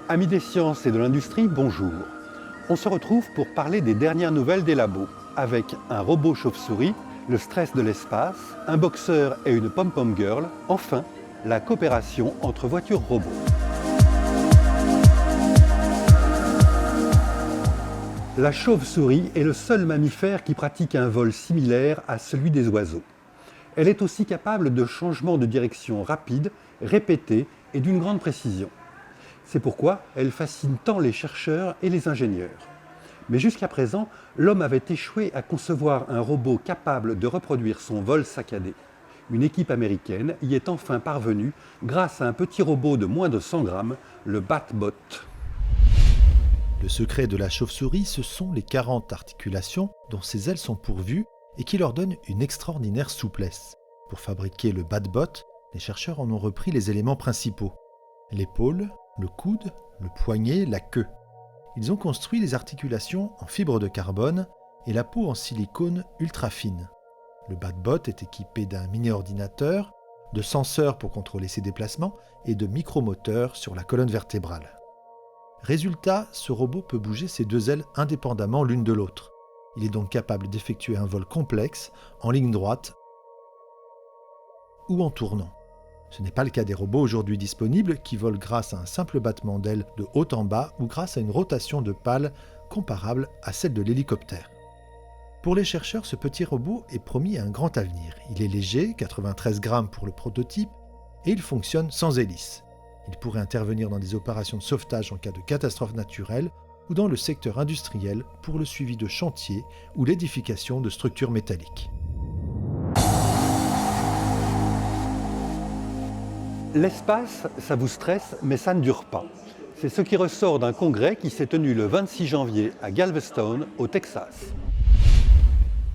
Amis des sciences et de l'industrie, bonjour. On se retrouve pour parler des dernières nouvelles des labos, avec un robot chauve-souris, le stress de l'espace, un boxeur et une pom-pom girl, enfin, la coopération entre voitures-robots. La chauve-souris est le seul mammifère qui pratique un vol similaire à celui des oiseaux. Elle est aussi capable de changements de direction rapides, répétés et d'une grande précision. C'est pourquoi elle fascine tant les chercheurs et les ingénieurs. Mais jusqu'à présent, l'homme avait échoué à concevoir un robot capable de reproduire son vol saccadé. Une équipe américaine y est enfin parvenue grâce à un petit robot de moins de 100 grammes, le Batbot. Le secret de la chauve-souris, ce sont les 40 articulations dont ses ailes sont pourvues et qui leur donnent une extraordinaire souplesse. Pour fabriquer le Batbot, les chercheurs en ont repris les éléments principaux. L'épaule, le coude, le poignet, la queue. Ils ont construit les articulations en fibre de carbone et la peau en silicone ultra fine. Le Batbot est équipé d'un mini-ordinateur, de senseurs pour contrôler ses déplacements et de micromoteurs sur la colonne vertébrale. Résultat, ce robot peut bouger ses deux ailes indépendamment l'une de l'autre. Il est donc capable d'effectuer un vol complexe, en ligne droite ou en tournant. Ce n'est pas le cas des robots aujourd'hui disponibles qui volent grâce à un simple battement d'ailes de haut en bas ou grâce à une rotation de pales comparable à celle de l'hélicoptère. Pour les chercheurs, ce petit robot est promis à un grand avenir. Il est léger, 93 grammes pour le prototype, et il fonctionne sans hélice. Il pourrait intervenir dans des opérations de sauvetage en cas de catastrophe naturelle ou dans le secteur industriel pour le suivi de chantiers ou l'édification de structures métalliques. L'espace, ça vous stresse, mais ça ne dure pas. C'est ce qui ressort d'un congrès qui s'est tenu le 26 janvier à Galveston, au Texas.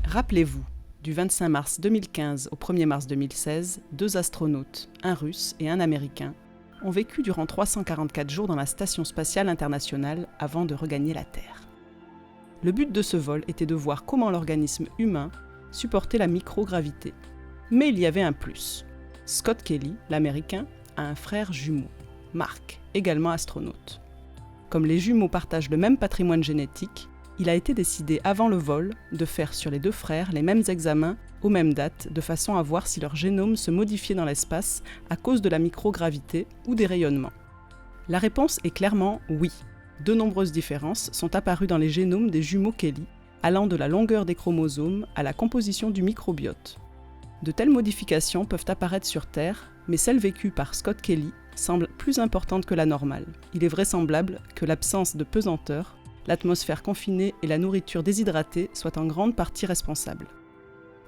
Rappelez-vous, du 25 mars 2015 au 1er mars 2016, 2 astronautes, un russe et un américain, ont vécu durant 344 jours dans la Station spatiale internationale avant de regagner la Terre. Le but de ce vol était de voir comment l'organisme humain supportait la microgravité. Mais il y avait un plus. Scott Kelly, l'Américain, a un frère jumeau, Mark, également astronaute. Comme les jumeaux partagent le même patrimoine génétique, il a été décidé avant le vol de faire sur les 2 frères les mêmes examens aux mêmes dates, de façon à voir si leur génome se modifiait dans l'espace à cause de la microgravité ou des rayonnements. La réponse est clairement oui. De nombreuses différences sont apparues dans les génomes des jumeaux Kelly, allant de la longueur des chromosomes à la composition du microbiote. De telles modifications peuvent apparaître sur Terre, mais celles vécues par Scott Kelly semblent plus importantes que la normale. Il est vraisemblable que l'absence de pesanteur, l'atmosphère confinée et la nourriture déshydratée soient en grande partie responsables.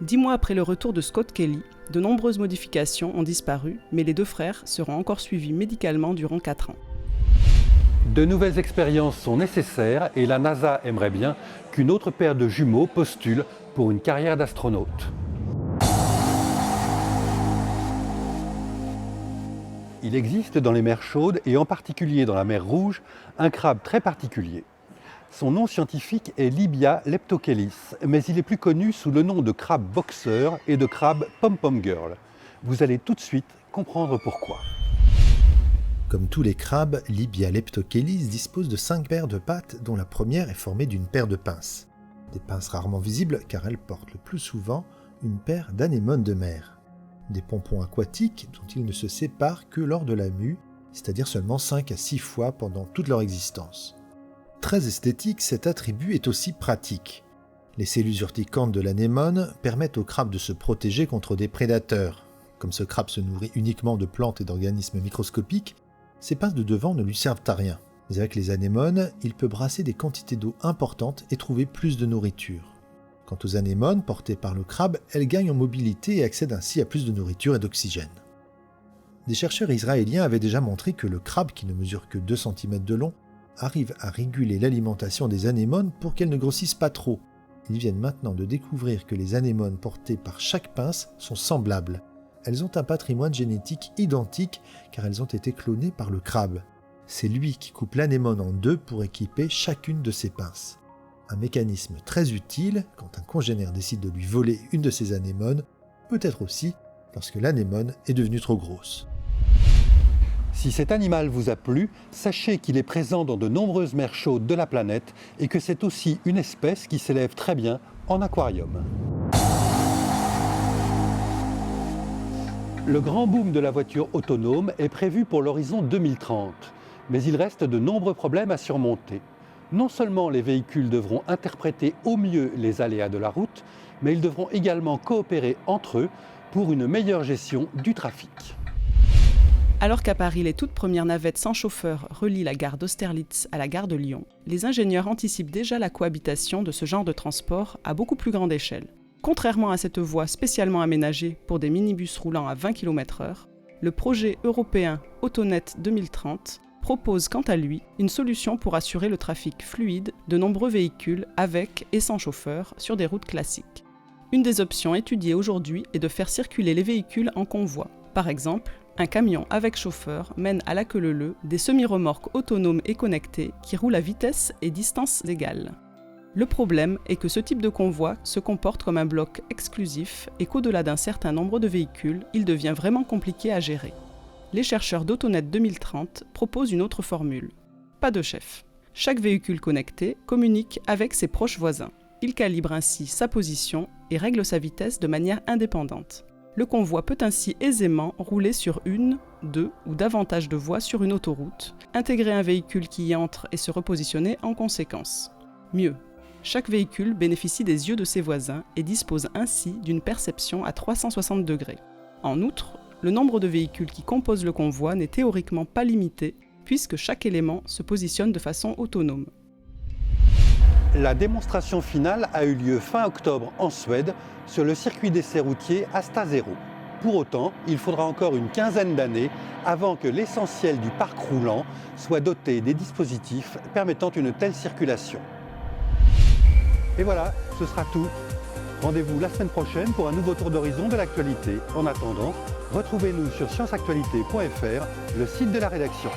10 mois après le retour de Scott Kelly, de nombreuses modifications ont disparu, mais les 2 frères seront encore suivis médicalement durant 4 ans. De nouvelles expériences sont nécessaires et la NASA aimerait bien qu'une autre paire de jumeaux postule pour une carrière d'astronaute. Il existe dans les mers chaudes et en particulier dans la mer Rouge un crabe très particulier. Son nom scientifique est Libia leptochelis, mais il est plus connu sous le nom de crabe boxeur et de crabe pom-pom girl. Vous allez tout de suite comprendre pourquoi. Comme tous les crabes, Libia leptochelis dispose de 5 paires de pattes dont la première est formée d'une paire de pinces. Des pinces rarement visibles car elles portent le plus souvent une paire d'anémones de mer. Des pompons aquatiques dont ils ne se séparent que lors de la mue, c'est-à-dire seulement 5 à 6 fois pendant toute leur existence. Très esthétique, cet attribut est aussi pratique. Les cellules urticantes de l'anémone permettent au crabe de se protéger contre des prédateurs. Comme ce crabe se nourrit uniquement de plantes et d'organismes microscopiques, ses pinces de devant ne lui servent à rien. Mais avec les anémones, il peut brasser des quantités d'eau importantes et trouver plus de nourriture. Quant aux anémones portées par le crabe, elles gagnent en mobilité et accèdent ainsi à plus de nourriture et d'oxygène. Des chercheurs israéliens avaient déjà montré que le crabe, qui ne mesure que 2 cm de long, arrive à réguler l'alimentation des anémones pour qu'elles ne grossissent pas trop. Ils viennent maintenant de découvrir que les anémones portées par chaque pince sont semblables. Elles ont un patrimoine génétique identique car elles ont été clonées par le crabe. C'est lui qui coupe l'anémone en 2 pour équiper chacune de ses pinces. Un mécanisme très utile quand un congénère décide de lui voler une de ses anémones, peut-être aussi lorsque l'anémone est devenue trop grosse. Si cet animal vous a plu, sachez qu'il est présent dans de nombreuses mers chaudes de la planète et que c'est aussi une espèce qui s'élève très bien en aquarium. Le grand boom de la voiture autonome est prévu pour l'horizon 2030, mais il reste de nombreux problèmes à surmonter. Non seulement les véhicules devront interpréter au mieux les aléas de la route, mais ils devront également coopérer entre eux pour une meilleure gestion du trafic. Alors qu'à Paris, les toutes premières navettes sans chauffeur relient la gare d'Austerlitz à la gare de Lyon, les ingénieurs anticipent déjà la cohabitation de ce genre de transport à beaucoup plus grande échelle. Contrairement à cette voie spécialement aménagée pour des minibus roulant à 20 km/h, le projet européen Autonet 2030 propose quant à lui une solution pour assurer le trafic fluide de nombreux véhicules avec et sans chauffeur sur des routes classiques. Une des options étudiées aujourd'hui est de faire circuler les véhicules en convoi. Par exemple, un camion avec chauffeur mène à la queue leu des semi-remorques autonomes et connectées qui roulent à vitesse et distance égales. Le problème est que ce type de convoi se comporte comme un bloc exclusif et qu'au-delà d'un certain nombre de véhicules, il devient vraiment compliqué à gérer. Les chercheurs d'Autonet 2030 proposent une autre formule. Pas de chef. Chaque véhicule connecté communique avec ses proches voisins. Il calibre ainsi sa position et règle sa vitesse de manière indépendante. Le convoi peut ainsi aisément rouler sur une, deux ou davantage de voies sur une autoroute, intégrer un véhicule qui y entre et se repositionner en conséquence. Mieux, chaque véhicule bénéficie des yeux de ses voisins et dispose ainsi d'une perception à 360 degrés. En outre, le nombre de véhicules qui composent le convoi n'est théoriquement pas limité, puisque chaque élément se positionne de façon autonome. La démonstration finale a eu lieu fin octobre en Suède sur le circuit d'essai routier Asta Zero. Pour autant, il faudra encore une quinzaine d'années avant que l'essentiel du parc roulant soit doté des dispositifs permettant une telle circulation. Et voilà, ce sera tout. Rendez-vous la semaine prochaine pour un nouveau tour d'horizon de l'actualité. En attendant, retrouvez-nous sur scienceactualité.fr, le site de la rédaction.